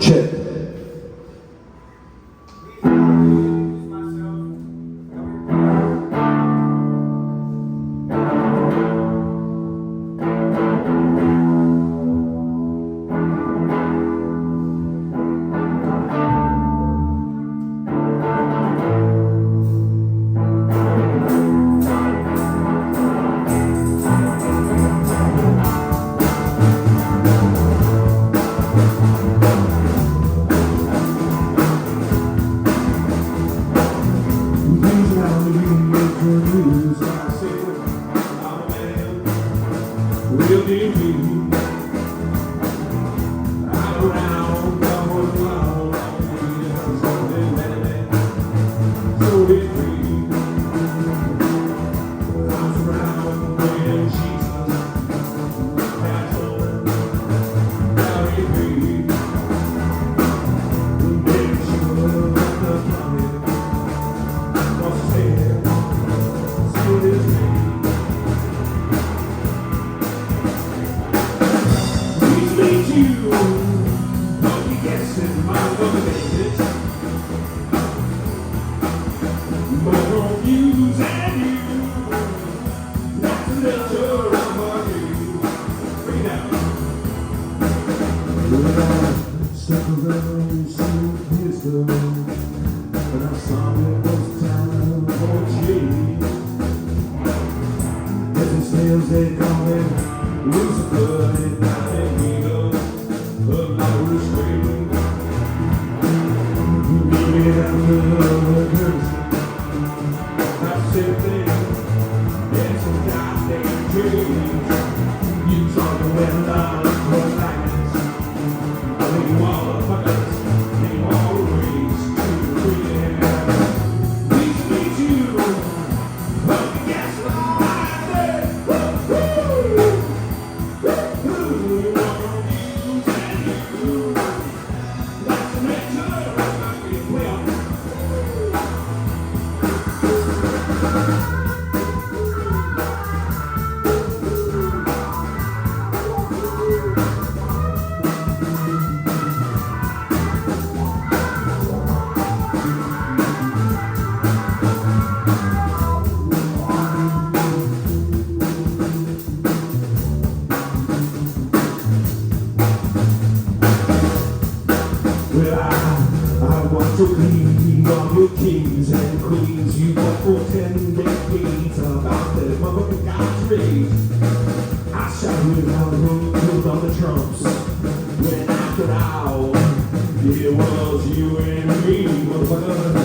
Check. Real deal me. I'm around, I'm around, something better, so did we. I'm around when Jesus has on, carried me. Make sure the planet was there, so did we. You, don't be guessing my love is but on you and you, not to let your body breathe out. Well, I stuck around some years ago, but I saw it was time for a change. As it sails, they call it Lucifer, and now they you talking with love for lights. I think you all fuckers, they always do it. Please meet you, but guess what I said? Woo-hoo! Woo-hoo! Walk you and you. That's the nature of my people. Well, I want to be all your kings and queens. You got for 10 decades about the motherfucking God's race. I shouted out the on the trumps. When after all, it was you and me, motherfucker.